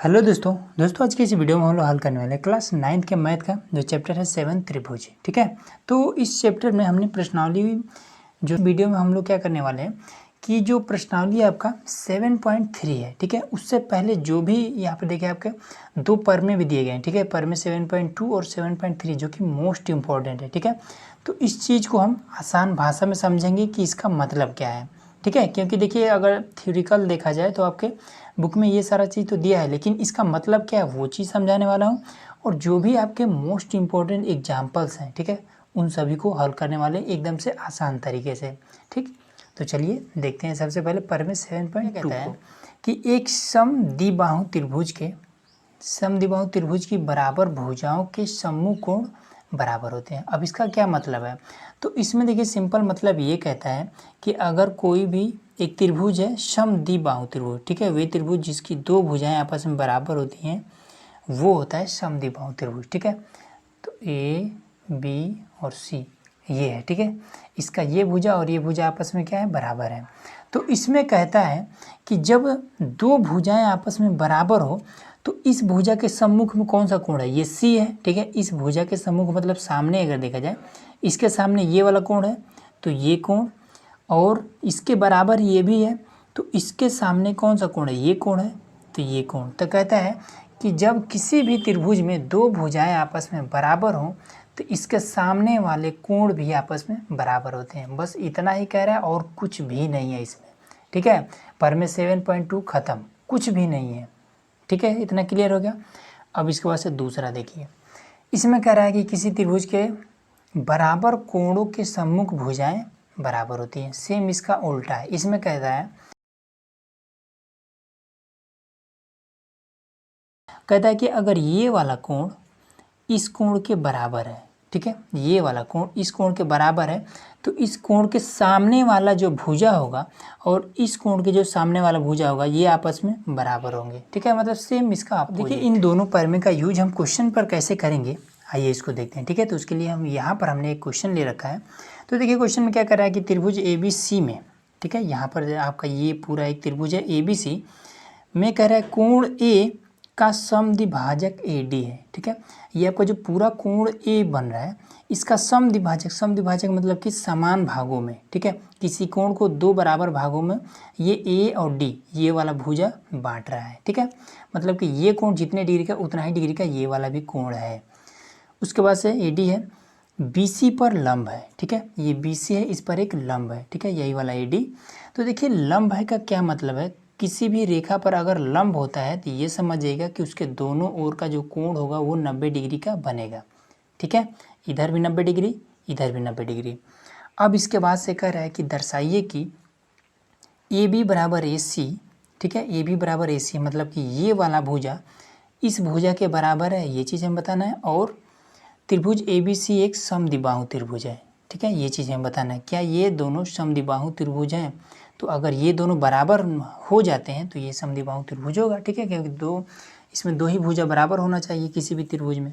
Hello दोस्तों आज की इस वीडियो में हम लोग हल करने वाले हैं क्लास 9th के मैथ का जो चैप्टर है 7 त्रिभुज। ठीक है, तो इस चैप्टर में हमने प्रश्नावली जो वीडियो में हम लोग क्या करने वाले हैं कि जो प्रश्नावली आपका 7.3 है, ठीक है, उससे पहले जो भी यहाँ पे देखिए आपके दो परमें भी दिए गए हैं। ठीक है, परमें 7.2 और 7.3 जो कि मोस्ट इम्पॉर्टेंट है। ठीक है, तो इस चीज़ को हम आसान भाषा में समझेंगे कि इसका मतलब क्या है। ठीक है, क्योंकि देखिए अगर थ्योरिकल देखा जाए तो आपके बुक में ये सारा चीज़ तो दिया है, लेकिन इसका मतलब क्या है वो चीज़ समझाने वाला हूँ। और जो भी आपके मोस्ट इम्पोर्टेंट एग्जाम्पल्स हैं, ठीक है, उन सभी को हल करने वाले एकदम से आसान तरीके से। ठीक, तो चलिए देखते हैं। सबसे पहले परमें 7.2 कहता है कि एक समद्विबाहु त्रिभुज की बराबर भुजाओं के सम्मुख कोण बराबर होते हैं। अब इसका क्या मतलब है, तो इसमें देखिए सिंपल मतलब ये कहता है कि अगर कोई भी एक त्रिभुज है समद्विबाहु त्रिभुज, ठीक है, वे त्रिभुज जिसकी दो भुजाएं आपस में बराबर होती हैं वो होता है समद्विबाहु त्रिभुज। ठीक है, तो ए बी और सी ये है। ठीक है, इसका ये भुजा और ये भुजा आपस में क्या है, बराबर है। तो इसमें कहता है कि जब दो भुजाएं आपस में बराबर हो तो इस भुजा के सम्मुख में कौन सा कोण है, ये सी है। ठीक है, इस भुजा के सम्मुख मतलब सामने अगर देखा जाए इसके सामने ये वाला कोण है तो ये कोण, और इसके बराबर ये भी है तो इसके सामने कौन सा कोण है, ये कोण है तो ये कोण। तो कहता है कि जब किसी भी त्रिभुज में दो भुजाएं आपस में बराबर हों तो इसके सामने वाले कोण भी आपस में बराबर होते हैं। बस इतना ही कह रहा है और कुछ भी नहीं है इसमें। ठीक है, परमें 7.2 खत्म, कुछ भी नहीं है। ठीक है, इतना क्लियर हो गया। अब इसके बाद से दूसरा देखिए, इसमें कह रहा है कि किसी त्रिभुज के बराबर कोणों के सम्मुख भुजाएं बराबर होती हैं। सेम इसका उल्टा है। इसमें कहता है कि अगर ये वाला कोण इस कोण के बराबर है, ठीक है, ये वाला कोण इस कोण के बराबर है तो इस कोण के सामने वाला जो भुजा होगा और इस कोण के जो सामने वाला भुजा होगा ये आपस में बराबर होंगे। ठीक है, मतलब सेम इसका आप देखिए इन दोनों परमें का यूज हम क्वेश्चन पर कैसे करेंगे, आइए इसको देखते हैं। ठीक है, तो उसके लिए हम यहाँ पर हमने एक क्वेश्चन ले रखा है। तो देखिए क्वेश्चन में क्या कर रहा है कि त्रिभुज ABC में, ठीक है, यहाँ पर आपका ये पूरा एक त्रिभुज है ABC में, कह रहा है कोण A का समद्विभाजक AD है। ठीक है, ये आपका जो पूरा कोण A बन रहा है इसका समद्विभाजक मतलब कि समान भागों में, ठीक है, किसी कोण को दो बराबर भागों में ये A और D ये वाला भुजा बांट रहा है। ठीक है, मतलब कि ये कोण जितने डिग्री का उतना ही डिग्री का ये वाला भी कोण है। उसके बाद से AD है BC पर लंब है। ठीक है, ये BC है, इस पर एक लंब है। ठीक है, यही वाला AD। तो देखिए लंब है का क्या मतलब है, किसी भी रेखा पर अगर लंब होता है तो ये समझिएगा कि उसके दोनों ओर का जो कोण होगा वो 90 डिग्री का बनेगा। ठीक है, इधर भी 90 डिग्री, इधर भी 90 डिग्री। अब इसके बाद से कह रहा है कि दर्शाइए कि AB बराबर AC, ठीक है, AB बराबर AC मतलब कि ये वाला भुजा इस भुजा के बराबर है, ये चीज़ हमें बताना है। और त्रिभुज ABC एक समद्विबाहु त्रिभुज है। ठीक है, ये चीज़ हमें बताना है। क्या ये दोनों समद्विबाहु त्रिभुज हैं, तो अगर ये दोनों बराबर हो जाते हैं तो ये समद्विबाहु त्रिभुज होगा। ठीक है, क्योंकि इसमें दो ही भुजा बराबर होना चाहिए किसी भी त्रिभुज में।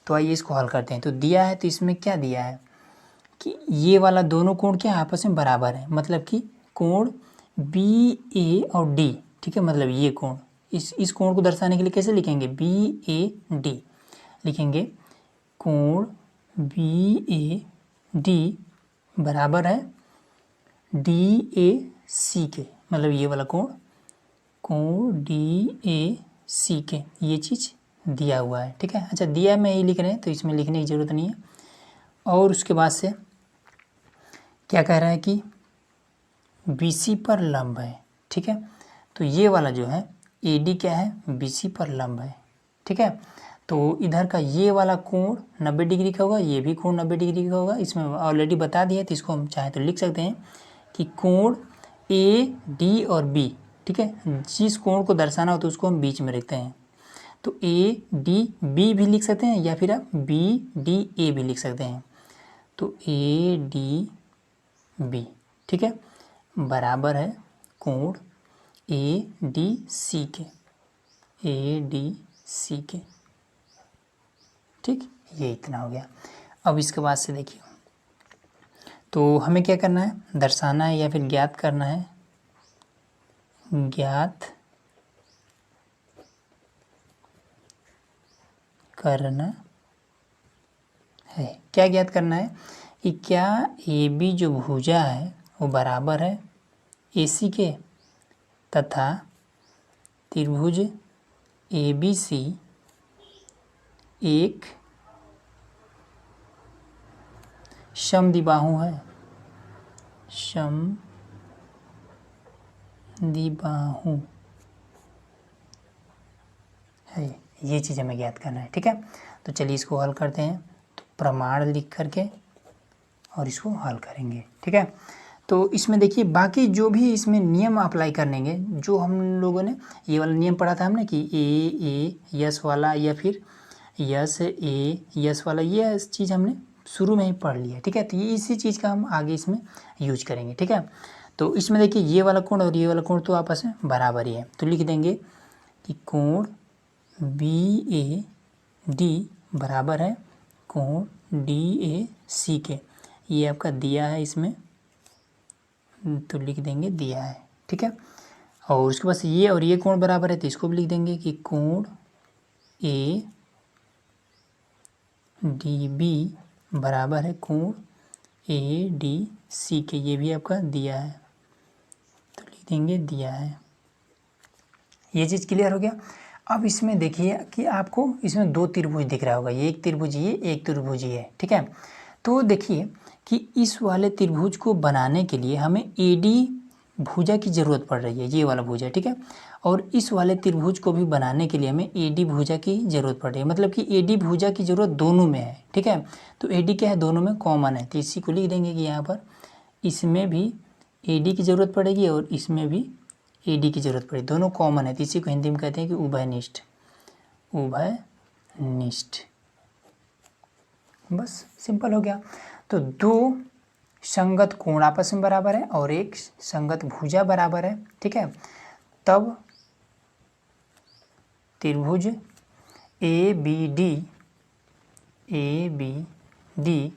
तो आइए इसको हल करते हैं। तो दिया है, तो इसमें क्या दिया है कि ये वाला दोनों कोण क्या आपस में बराबर है, मतलब कि कोण BA और D। ठीक है, मतलब ये कोण, इस कोण को दर्शाने के लिए कैसे लिखेंगे, BAD लिखेंगे। कोण BAD बराबर है DAC के, मतलब ये वाला कोण DAC के, ये चीज़ दिया हुआ है। ठीक है, अच्छा दिया है, मैं यही लिख रहे हैं तो इसमें लिखने की ज़रूरत नहीं है। और उसके बाद से क्या कह रहा है कि BC पर लंब है। ठीक है, तो ये वाला जो है AD क्या है, BC पर लंब है। ठीक है, तो इधर का ये वाला कोण 90 डिग्री का होगा, ये भी कोण 90 डिग्री का होगा। इसमें ऑलरेडी बता दिया है तो इसको हम चाहे तो लिख सकते हैं कि कोण AD और B, ठीक है, जिस कोण को दर्शाना हो तो उसको हम बीच में रखते हैं। तो ADB भी लिख सकते हैं या फिर आप BDA भी लिख सकते हैं। तो ADB, ठीक है, बराबर है कोण ADC के, ADC के। ठीक, ये इतना हो गया। अब इसके बाद से देखिए, तो हमें क्या करना है, दर्शाना है या फिर ज्ञात करना है, ज्ञात करना है। क्या ज्ञात करना है कि क्या ए बी जो भुजा है वो बराबर है ए सी के तथा त्रिभुज ए बी सी एक समद्विबाहु है। समद्विबाहु है, ये चीज़ हमें ज्ञात करना है। ठीक है, तो चलिए इसको हल करते हैं। तो प्रमाण लिख करके और इसको हल करेंगे। ठीक है, तो इसमें देखिए बाकी जो भी इसमें नियम अप्लाई करेंगे, जो हम लोगों ने ये वाला नियम पढ़ा था हमने कि ए यस वाला या फिर यस ए यस वाला, ये चीज़ हमने शुरू में ही पढ़ लिया। ठीक है, तो ये इसी चीज़ का हम आगे इसमें यूज करेंगे। ठीक है, तो इसमें देखिए ये वाला कोण और ये वाला कोण तो आपस में बराबर ही है, तो लिख देंगे कि कोण बी ए डी बराबर है कोण डी ए सी के। ये आपका दिया है इसमें, तो लिख देंगे दिया है। ठीक है, और उसके बाद ये और ये कोण बराबर है, तो इसको भी लिख देंगे कि कोण ए डी बी बराबर है कोण ए डी सी के। ये भी आपका दिया है, तो लिख देंगे दिया है। ये चीज़ क्लियर हो गया। अब इसमें देखिए कि आपको इसमें दो त्रिभुज दिख रहा होगा, ये एक त्रिभुज ये एक त्रिभुज ये। ठीक है, तो देखिए कि इस वाले त्रिभुज को बनाने के लिए हमें ए डी भुजा की ज़रूरत पड़ रही है, ये वाला भुजा। ठीक है, और इस वाले त्रिभुज को भी बनाने के लिए हमें ए डी भुजा की ज़रूरत पड़ रही है, मतलब कि ए डी भुजा की ज़रूरत दोनों में है। ठीक है, तो ए डी क्या है, दोनों में कॉमन है, तो इसी को लिख देंगे कि यहाँ पर इसमें भी ए डी की ज़रूरत पड़ेगी और इसमें भी ए डी की ज़रूरत पड़ेगी, दोनों कॉमन है, तो इसी को हिंदी में कहते हैं कि उभयनिष्ठ। उभयनिष्ठ, बस सिंपल हो गया। तो दो संगत कोण आपस में बराबर है और एक संगत भुजा बराबर है। ठीक है, तब त्रिभुज ए बी डी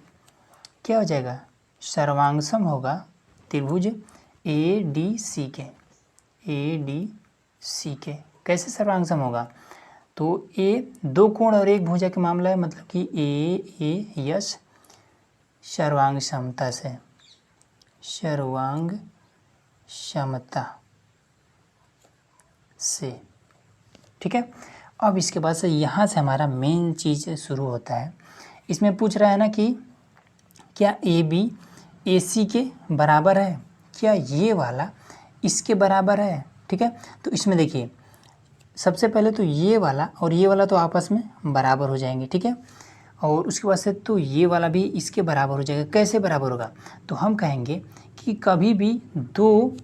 क्या हो जाएगा, सर्वांगसम होगा त्रिभुज ए डी सी के। कैसे सर्वांगसम होगा, तो ए दो कोण और एक भुजा के मामला है, मतलब कि ए यस सर्वांग समता से, सर्वांग समता से। ठीक है, अब इसके बाद से यहाँ से हमारा मेन चीज़ शुरू होता है। इसमें पूछ रहा है ना कि क्या ए बी ए सी के बराबर है, क्या ये वाला इसके बराबर है। ठीक है, तो इसमें देखिए सबसे पहले तो ये वाला और ये वाला तो आपस में बराबर हो जाएंगे। ठीक है, और उसके बाद से तो ये वाला भी इसके बराबर हो जाएगा। कैसे बराबर होगा, तो हम कहेंगे कि कभी भी दो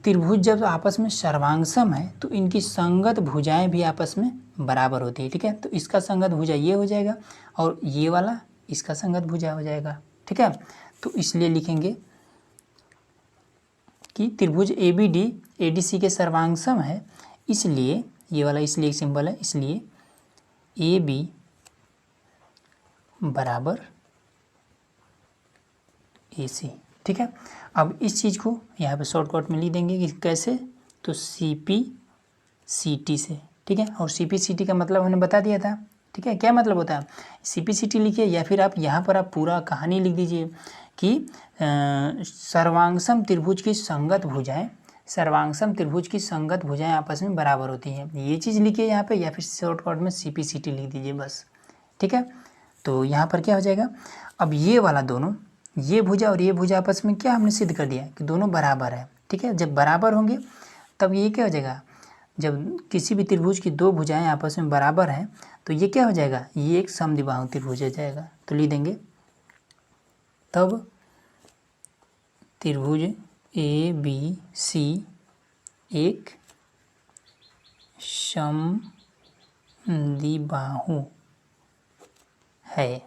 त्रिभुज जब आपस में सर्वांगसम है तो इनकी संगत भुजाएं भी आपस में बराबर होती है। ठीक है, तो इसका संगत भुजा ये हो जाएगा और ये वाला इसका संगत भुजा हो जाएगा। ठीक है, तो इसलिए लिखेंगे कि त्रिभुज ए बी सी के सर्वांगसम है, इसलिए ये वाला इसलिए एक सिंबल है, इसलिए ए बी बराबर ए सी। ठीक है, अब इस चीज़ को यहाँ पे शॉर्टकट में लिख देंगे कि कैसे, तो सी पी सी टी से। ठीक है, और सी पी सी टी का मतलब हमने बता दिया था। ठीक है, क्या मतलब होता है, सी पी सी टी लिखिए या फिर आप यहाँ पर आप पूरा कहानी लिख दीजिए कि सर्वांगसम त्रिभुज की संगत भुजाएं, सर्वांगसम त्रिभुज की संगत भुजाएं आपस में बराबर होती हैं, ये चीज़ लिखिए यहाँ पे, या फिर शॉर्टकट में सी पी सी टी लिख दीजिए बस। ठीक है, तो यहाँ पर क्या हो जाएगा, अब ये वाला दोनों ये भुजा और ये भुजा आपस में क्या हमने सिद्ध कर दिया कि दोनों बराबर है। ठीक है, जब बराबर होंगे तब ये क्या हो जाएगा, जब किसी भी त्रिभुज की दो भुजाएं आपस में बराबर हैं तो ये क्या हो जाएगा, ये एक समद्विबाहु त्रिभुज हो जाएगा। तो लिख देंगे तब त्रिभुज ए बी सी एक समद्विबाहु है।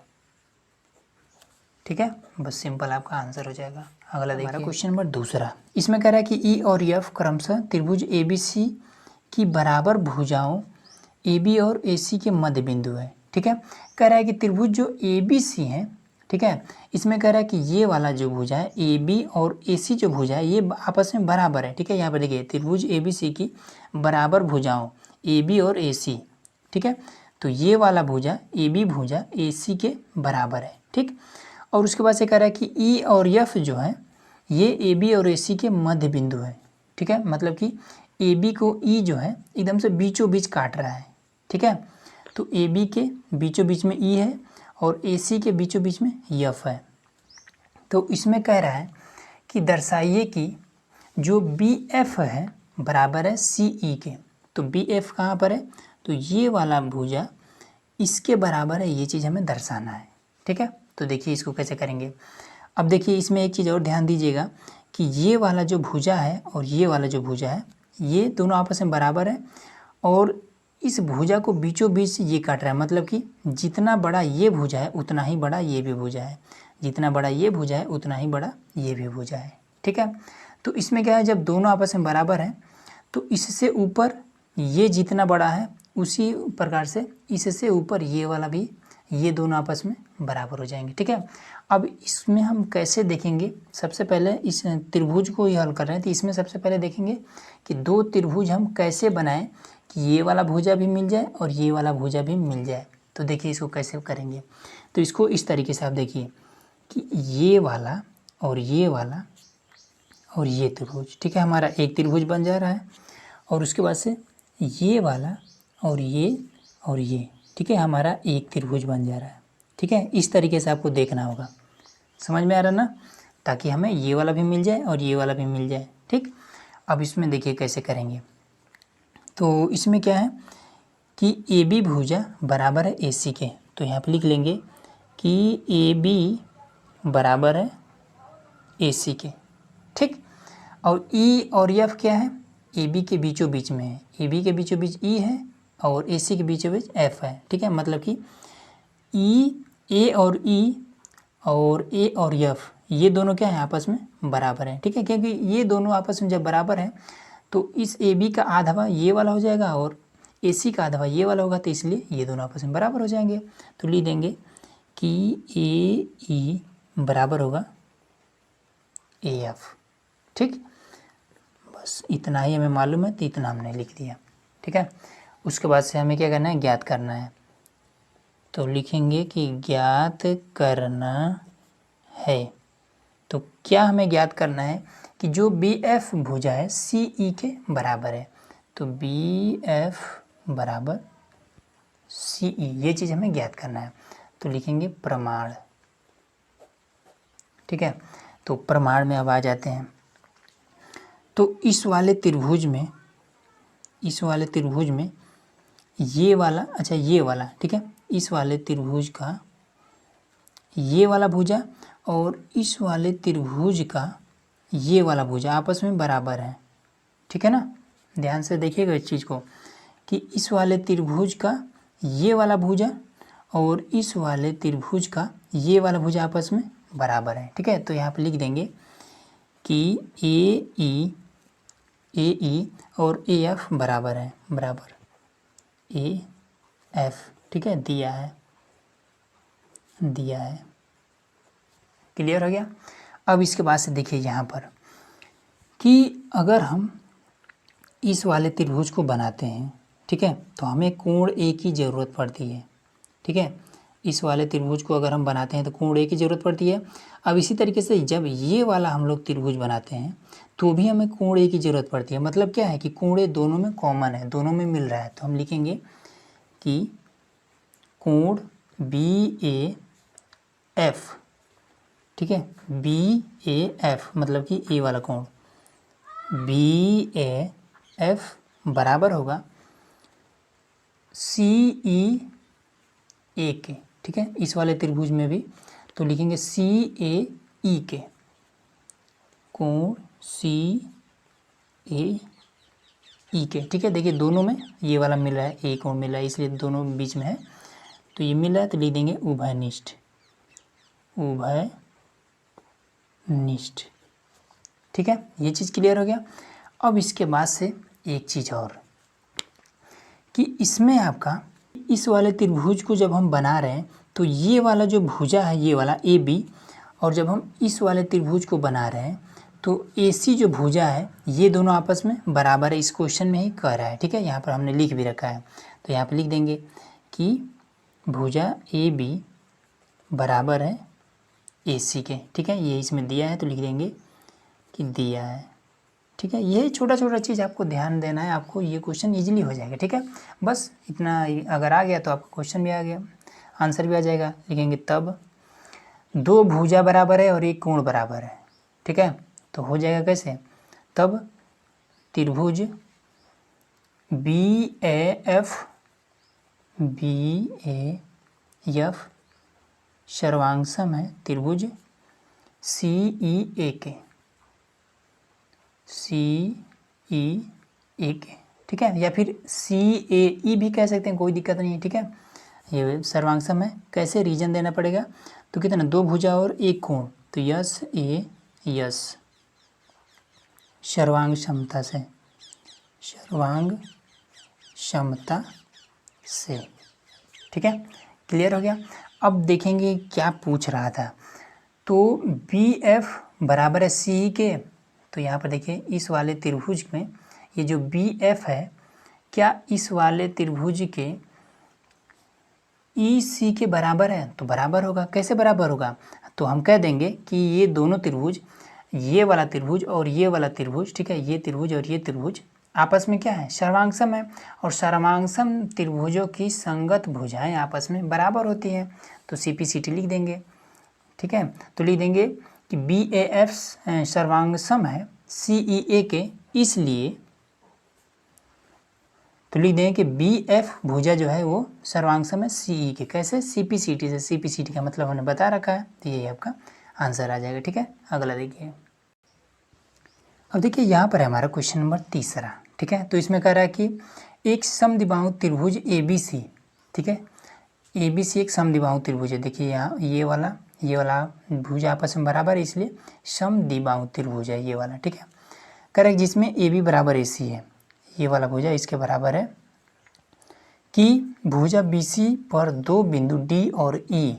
ठीक है, बस सिंपल आपका आंसर हो जाएगा। अगला देखिए क्वेश्चन नंबर दूसरा, इसमें कह रहा है कि ई और एफ क्रमशः त्रिभुज ए बी सी की बराबर भुजाओं ए बी और ए सी के मध्य बिंदु है। ठीक है, कह रहा है कि त्रिभुज जो ए बी सी है, ठीक है, इसमें कह रहा है कि ये वाला जो भुजा है ए बी और ए सी जो भुजा है ये आपस में बराबर है। ठीक है, यहाँ पर देखिए त्रिभुज ए बी सी की बराबर भुजाओं ए बी और ए सी। ठीक है, तो ये वाला भुजा ए बी भुजा ए सी के बराबर है, ठीक। और उसके बाद से कह रहा है कि ई और एफ जो है ये ए बी और ए सी के मध्य बिंदु है, ठीक है। मतलब कि ए बी को ई जो है एकदम से बीचों बीच काट रहा है, ठीक है। तो ए बी के बीचों बीच में ई है और ए सी के बीचों बीच में एफ है। तो इसमें कह रहा है कि दर्शाइए कि जो बी एफ है बराबर है सी ई के। तो बी एफ कहाँ पर है, तो ये वाला भुजा इसके बराबर है, ये चीज़ हमें दर्शाना है, ठीक है। तो देखिए इसको कैसे करेंगे। अब देखिए इसमें एक चीज़ और ध्यान दीजिएगा कि ये वाला जो भुजा है और ये वाला जो भुजा है ये दोनों आपस में बराबर है और इस भुजा को बीचों बीच से ये काट रहा है। मतलब कि जितना बड़ा ये भुजा है उतना ही बड़ा ये भी भुजा है, जितना बड़ा ये भुजा है उतना ही बड़ा ये भी भुजा है, ठीक है। तो इसमें क्या है, जब दोनों आपस में बराबर हैं तो इससे ऊपर ये जितना बड़ा है उसी प्रकार से इससे ऊपर ये वाला भी, ये दोनों आपस में बराबर हो जाएंगे, ठीक है। अब इसमें हम कैसे देखेंगे, सबसे पहले इस त्रिभुज को ही हल कर रहे हैं तो इसमें सबसे पहले देखेंगे कि दो त्रिभुज हम कैसे बनाएं कि ये वाला भुजा भी मिल जाए और ये वाला भुजा भी मिल जाए। तो देखिए इसको कैसे करेंगे। तो इसको इस तरीके से आप देखिए कि ये वाला और ये वाला और ये त्रिभुज, ठीक है, हमारा एक त्रिभुज बन जा रहा है। और उसके बाद से ये वाला और ये, ठीक है, हमारा एक त्रिभुज बन जा रहा है, ठीक है। इस तरीके से आपको देखना होगा, समझ में आ रहा ना, ताकि हमें ये वाला भी मिल जाए और ये वाला भी मिल जाए, ठीक। अब इसमें देखिए कैसे करेंगे। तो इसमें क्या है कि ए बी भुजा बराबर है ए सी के। तो यहाँ पे लिख लेंगे कि ए बी बराबर है ए सी के, ठीक। और ई और एफ क्या है, ए बी के बीचों बीच में है, ए बी के बीचों बीच ई है और ए सी के बीचों बीच एफ है, ठीक है। मतलब कि ई ए और ई और ए और एफ ये दोनों क्या है आपस में बराबर हैं, ठीक है। क्योंकि ये दोनों आपस में जब बराबर हैं तो इस ए बी का आधा ये वाला हो जाएगा और ए सी का आधा ये वाला होगा, तो इसलिए ये दोनों आपस में बराबर हो जाएंगे। तो लिख देंगे कि ए ई बराबर होगा ए एफ, ठीक। बस इतना ही हमें मालूम है तो इतना हमने लिख दिया, ठीक है। उसके बाद से हमें क्या करना है, ज्ञात करना है। तो लिखेंगे कि ज्ञात करना है। तो क्या हमें ज्ञात करना है कि जो बी एफ भुजा है सी ई के बराबर है। तो बी एफ बराबर सी ई, ये चीज़ हमें ज्ञात करना है। तो लिखेंगे प्रमाण, ठीक है। तो प्रमाण में अब आ जाते हैं। तो इस वाले त्रिभुज में ये वाला, अच्छा ये वाला, ठीक है, इस वाले त्रिभुज का ये वाला भुजा और इस वाले त्रिभुज का ये वाला भुजा आपस में बराबर है, ठीक है ना। ध्यान से देखिएगा इस चीज़ को कि इस वाले त्रिभुज का ये वाला भुजा और इस वाले त्रिभुज का ये वाला भुजा आपस में बराबर है, ठीक है। तो यहाँ पे लिख देंगे कि ए ई और ए एफ बराबर है, बराबर ए एफ, ठीक है, दिया है। क्लियर हो गया। अब इसके बाद से देखिए यहाँ पर कि अगर हम इस वाले त्रिभुज को बनाते हैं, ठीक है, तो हमें कोण ए की ज़रूरत पड़ती है, ठीक है। इस वाले त्रिभुज को अगर हम बनाते हैं तो कोण ए की ज़रूरत पड़ती है। अब इसी तरीके से जब ये वाला हम लोग त्रिभुज बनाते हैं तो भी हमें कोण ए की ज़रूरत पड़ती है। मतलब क्या है कि कोण ए दोनों में कॉमन है, दोनों में मिल रहा है। तो हम लिखेंगे कि कोण बी ए एफ, ठीक है, बी ए एफ मतलब कि ए वाला कोण बी ए एफ बराबर होगा सी ई ए के, ठीक है। इस वाले त्रिभुज में भी तो लिखेंगे सी ए ई के, कोण सी ए ई के, ठीक है। देखिए दोनों में ये वाला मिल रहा है, ए कोण मिल रहा है, इसलिए दोनों बीच में है तो ये मिल रहा है। तो लिख देंगे उभयनिष्ठ, ठीक है। ये चीज़ क्लियर हो गया। अब इसके बाद से एक चीज़ और कि इसमें आपका इस वाले त्रिभुज को जब हम बना रहे हैं तो ये वाला जो भुजा है ये वाला ए बी, और जब हम इस वाले त्रिभुज को बना रहे हैं तो ए सी जो भुजा है ये दोनों आपस में बराबर है। इस क्वेश्चन में ही कह रहा है, ठीक है। यहाँ पर हमने लिख भी रखा है। तो यहाँ पर लिख देंगे कि भुजा ए बी बराबर है ए सी के। ठीक है, ये इसमें दिया है तो लिख देंगे कि दिया है। ठीक है, ये छोटा छोटा चीज़ आपको ध्यान देना है, आपको ये क्वेश्चन इजीली हो जाएगा। ठीक है, बस इतना अगर आ गया तो आपका क्वेश्चन भी आ गया, आंसर भी आ जाएगा। लिखेंगे तब दो भुजा बराबर है और एक कोण बराबर है। ठीक है, तो हो जाएगा कैसे, तब त्रिभुज बी ए एफ सर्वांगसम है त्रिभुज सी ई ए के। ठीक है, या फिर सी ए ई भी कह सकते हैं, कोई दिक्कत नहीं है। ठीक है, ये सर्वांगसम है। कैसे, रीजन देना पड़ेगा, तो कितना, दो भुजा और एक कोण, तो यस ए यस सर्वांग क्षमता से। ठीक है, क्लियर हो गया। अब देखेंगे क्या पूछ रहा था। तो बी एफ बराबर है सी के, तो यहाँ पर देखिए इस वाले त्रिभुज में ये जो बी एफ है, क्या इस वाले त्रिभुज के ई सी के बराबर है, तो बराबर होगा। कैसे बराबर होगा, तो हम कह देंगे कि ये दोनों त्रिभुज, ये वाला त्रिभुज और ये वाला त्रिभुज, ठीक है, ये त्रिभुज और ये त्रिभुज आपस में क्या है, सर्वांगसम है। और सर्वांगसम त्रिभुजों की संगत भुजाएं आपस में बराबर होती हैं, तो CP/CT लिख देंगे। ठीक है, तो लिख देंगे कि BAF सर्वांगसम है CEA के, इसलिए तो लिख देंगे कि BF भुजा जो है वो सर्वांगसम है CE के। कैसे, CP/CT से। CP/CT का मतलब हमने बता रखा है, तो यही आपका आंसर आ जाएगा। ठीक है, अगला देखिए। अब देखिए यहाँ पर है हमारा क्वेश्चन नंबर 3। ठीक है, तो इसमें कह रहा है कि एक समद्विबाहु त्रिभुज ABC। ठीक है, ABC एक समद्विबाहु त्रिभुज है। देखिए यहाँ ये वाला भुज आपस में बराबर है, इसलिए समद्विबाहु त्रिभुज है ये वाला। ठीक है, करेक्ट, जिसमें AB बराबर AC है। ये वाला भुजा इसके बराबर है कि भुजा BC पर दो बिंदु D और E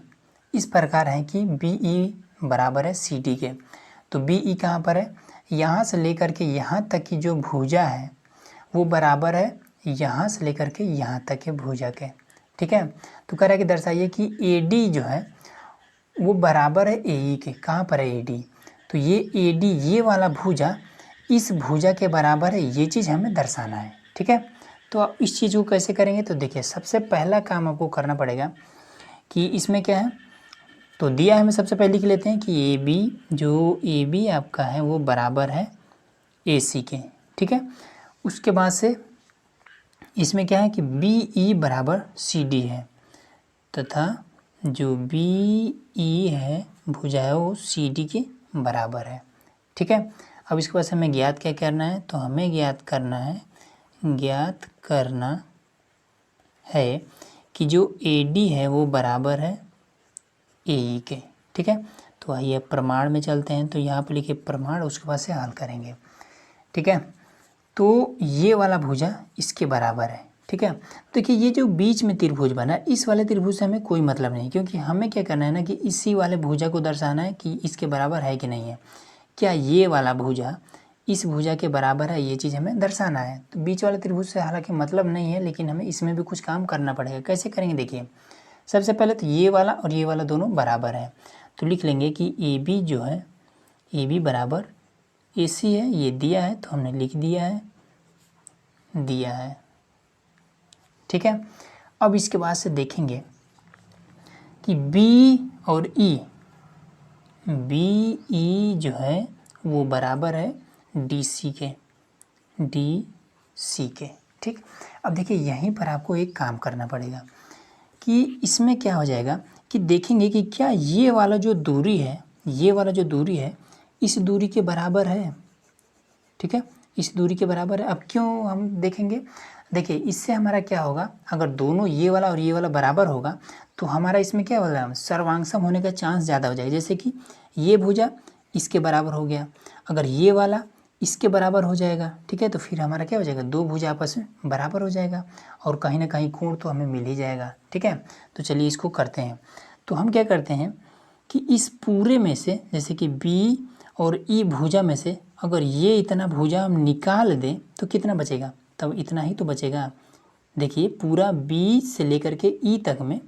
इस प्रकार है कि BE बराबर है CD के। तो BE कहाँ पर है, यहाँ से लेकर के यहाँ तक की जो भुजा है वो बराबर है यहाँ से लेकर के यहाँ तक के भुजा के। ठीक है, तो कह रहा है कि दर्शाइए कि AD जो है वो बराबर है AE के। कहाँ पर है AD, तो ये AD ये वाला भुजा इस भुजा के बराबर है, ये चीज़ हमें दर्शाना है। ठीक है, तो आप इस चीज़ को कैसे करेंगे, तो देखिए सबसे पहला काम आपको करना पड़ेगा कि इसमें क्या है, तो दिया है, हमें सबसे पहले लिख लेते हैं कि AB आपका है वो बराबर है AC के। ठीक है, उसके बाद से इसमें क्या है कि BE बराबर CD है, तथा जो BE है भुजा है वो CD के बराबर है। ठीक है, अब इसके बाद से हमें ज्ञात क्या करना है, तो हमें ज्ञात करना है कि जो AD है वो बराबर है AE के। ठीक है, तो आइए प्रमाण में चलते हैं। तो यहाँ पर लिखिए प्रमाण, उसके बाद से हल करेंगे। ठीक है, तो ये वाला भुजा इसके बराबर है। ठीक है, देखिए ये जो बीच में त्रिभुज बना, इस वाले त्रिभुज से हमें कोई मतलब नहीं, क्योंकि हमें क्या करना है ना कि इसी वाले भुजा को दर्शाना है कि इसके बराबर है कि नहीं है। क्या ये वाला भुजा इस भुजा के बराबर है, ये चीज़ हमें दर्शाना है। तो बीच वाले त्रिभुज से हालांकि मतलब नहीं है, लेकिन हमें इसमें भी कुछ काम करना पड़ेगा। कैसे करेंगे, देखिए सबसे पहले तो ये वाला और ये वाला दोनों बराबर है, तो लिख लेंगे कि AB जो है AB बराबर AC है। ये दिया है तो हमने लिख दिया है। ठीक है, अब इसके बाद से देखेंगे कि B और E जो है वो बराबर है DC के। ठीक, अब देखिए यहीं पर आपको एक काम करना पड़ेगा कि इसमें क्या हो जाएगा कि देखेंगे कि क्या ये वाला जो दूरी है इस दूरी के बराबर है। ठीक है, इस दूरी के बराबर है। अब क्यों हम देखेंगे, देखिए इससे हमारा क्या होगा, अगर दोनों ये वाला और ये वाला बराबर होगा तो हमारा इसमें क्या होगा, सर्वांगसम होने का चांस ज़्यादा हो जाएगा। जैसे कि ये भुजा इसके बराबर हो गया, अगर ये वाला इसके बराबर हो जाएगा, ठीक है, तो फिर हमारा क्या हो जाएगा, दो भुजा आपस में बराबर हो जाएगा और कहीं ना कहीं कोण तो हमें मिल ही जाएगा। ठीक है, तो चलिए इसको करते हैं। तो हम क्या करते हैं कि इस पूरे में से, जैसे कि B और E भुजा में से अगर ये इतना भुजा हम निकाल दें तो कितना बचेगा, तब इतना ही तो बचेगा, देखिए पूरा बी से लेकर के ई तक में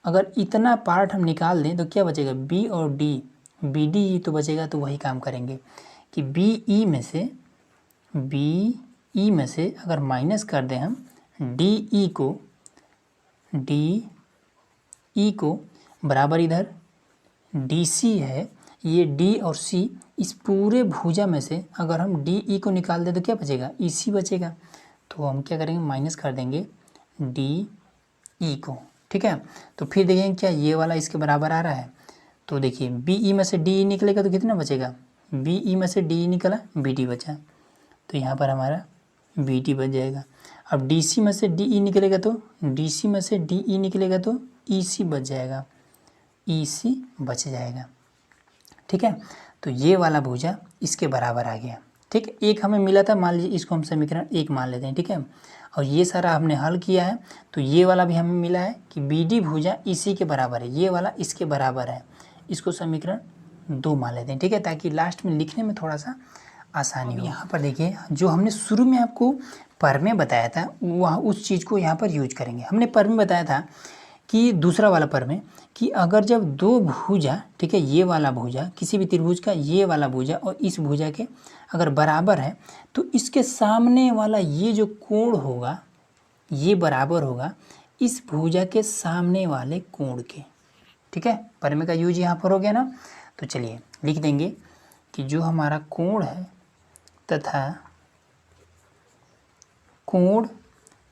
अगर इतना पार्ट हम निकाल दें तो क्या बचेगा, बी और डी, बी डी ही तो बचेगा। तो वही काम करेंगे कि बी ई में से अगर माइनस कर दें हम डी ई को बराबर इधर डी सी है, ये डी और सी, इस पूरे भुजा में से अगर हम डी ई को निकाल दें तो क्या बचेगा, ई सी बचेगा। तो हम क्या करेंगे, माइनस कर देंगे डी ई को, ठीक है। तो फिर देखेंगे क्या ये वाला इसके बराबर आ रहा है। तो देखिए बी ई में से डी ई निकलेगा तो कितना बचेगा, बी ई में से डी ई निकला, बी डी बचा, तो यहाँ पर हमारा बी डी बच जाएगा। अब डी सी में से डी ई निकलेगा तो ई सी बच जाएगा, ई सी बच जाएगा, ठीक है। तो ये वाला भुजा इसके बराबर आ गया, ठीक है। एक हमें मिला था, मान लीजिए इसको हम समीकरण 1 मान लेते हैं, ठीक है। और ये सारा हमने हल किया है, तो ये वाला भी हमें मिला है कि बी डी भुजा इसी के बराबर है, ये वाला इसके बराबर है, इसको समीकरण 2 मान लेते हैं, ठीक है, ताकि लास्ट में लिखने में थोड़ा सा आसानी हो। यहाँ पर देखिए जो हमने शुरू में आपको पर में बताया था वह उस चीज़ को यहाँ पर यूज करेंगे। हमने पर में बताया था कि दूसरा वाला पर में कि अगर जब दो भुजा, ठीक है, ये वाला भुजा किसी भी त्रिभुज का ये वाला भुजा और इस भुजा के अगर बराबर है तो इसके सामने वाला ये जो कोण होगा ये बराबर होगा इस भुजा के सामने वाले कोण के, ठीक है। पर में का यूज यहाँ पर हो गया ना। तो चलिए लिख देंगे कि जो हमारा कोण है तथा कोण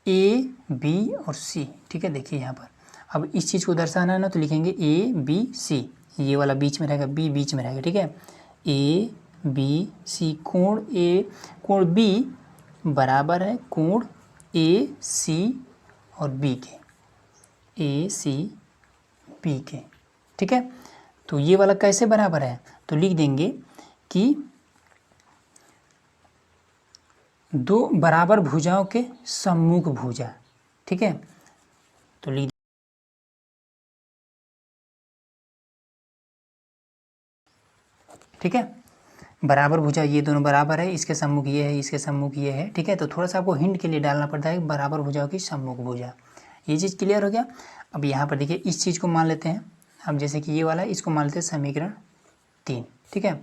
ए बी और सी, ठीक है। देखिए यहाँ पर अब इस चीज़ को दर्शाना है ना, तो लिखेंगे ए बी सी, ये वाला बीच में रहेगा, बी बीच में रहेगा, ठीक है। ए बी सी, कोण बी बराबर है कोण ए सी और बी के, ए सी बी के, ठीक है। तो ये वाला कैसे बराबर है, तो लिख देंगे कि दो बराबर भुजाओं के सम्मुख भुजा, ठीक है। तो लिख, ठीक है, बराबर भुजा ये दोनों बराबर है, इसके सम्मुख ये है, इसके सम्मुख ये है, ठीक है। तो थोड़ा सा आपको हिंट के लिए डालना पड़ता है बराबर भुजाओं की सम्मुख भुजा, ये चीज़ क्लियर हो गया। अब यहाँ पर देखिए इस चीज़ को मान लेते हैं, अब जैसे कि ये वाला इसको मान लेते हैं समीकरण 3, ठीक है।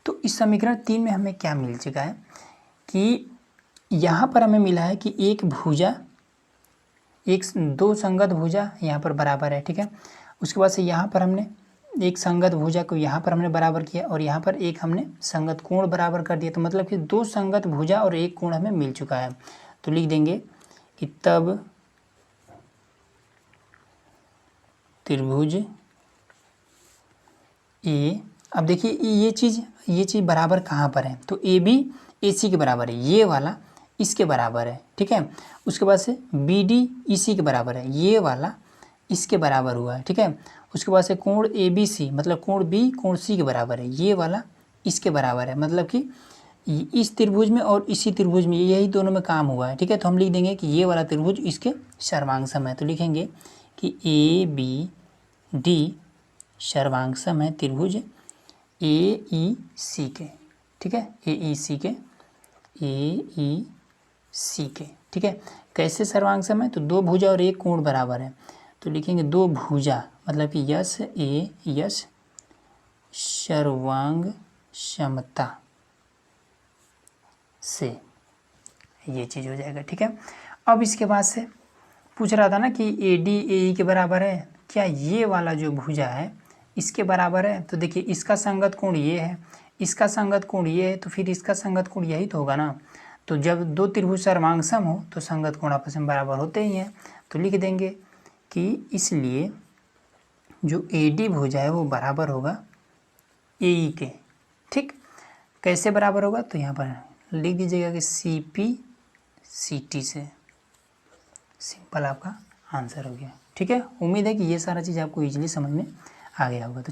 तो इस समीकरण 3 में हमें क्या मिल चुका है कि यहाँ पर हमें मिला है कि एक भुजा, एक दो संगत भुजा यहाँ पर बराबर है, ठीक है। उसके बाद से यहाँ पर हमने एक संगत भुजा को यहाँ पर हमने बराबर किया और यहाँ पर एक हमने संगत कोण बराबर कर दिया। तो मतलब कि दो संगत भुजा और एक कोण हमें मिल चुका है। तो लिख देंगे कि तब त्रिभुज ए, अब देखिए ये चीज़ बराबर कहाँ पर है, तो ए बी ए सी के बराबर है, ये वाला इसके बराबर है, ठीक है। उसके बाद से बी डी इसी के बराबर है, ये वाला इसके बराबर हुआ है, ठीक है। उसके बाद से कोण ए बी सी मतलब कोण बी कोण सी के बराबर है, ये वाला इसके बराबर है, मतलब कि इस त्रिभुज में और इसी त्रिभुज में यही दोनों में काम हुआ है, ठीक है। तो हम लिख देंगे कि ये वाला त्रिभुज इसके सर्वांगसम है। तो लिखेंगे कि ए बी डी सर्वांगसम है त्रिभुज ए ई सी के, ठीक है, ए ई सी के, ठीक है। कैसे सर्वांगसम है, तो दो भुजा और एक कोण बराबर है। तो लिखेंगे दो भुजा मतलब कि यस ए यस सर्वांग समता से, ये चीज़ हो जाएगा, ठीक है। अब इसके बाद से पूछ रहा था ना कि ए डी ए ई के बराबर है, क्या ये वाला जो भुजा है इसके बराबर है। तो देखिए इसका संगत कोण ये है, इसका संगत कोण ये है, तो फिर इसका संगत कोण यही तो होगा ना। तो जब दो त्रिभुज सर्वांगसम हो तो संगत कोण आपस में बराबर होते ही हैं। तो लिख देंगे कि इसलिए जो ए डी भुजा है वो बराबर होगा ए ई के, ठीक। कैसे बराबर होगा, तो यहाँ पर लिख दीजिएगा कि सी पी सी टी से, सिंपल आपका आंसर हो गया, ठीक है। उम्मीद है कि ये सारा चीज़ आपको ईजिली समझ में आ गया होगा। तो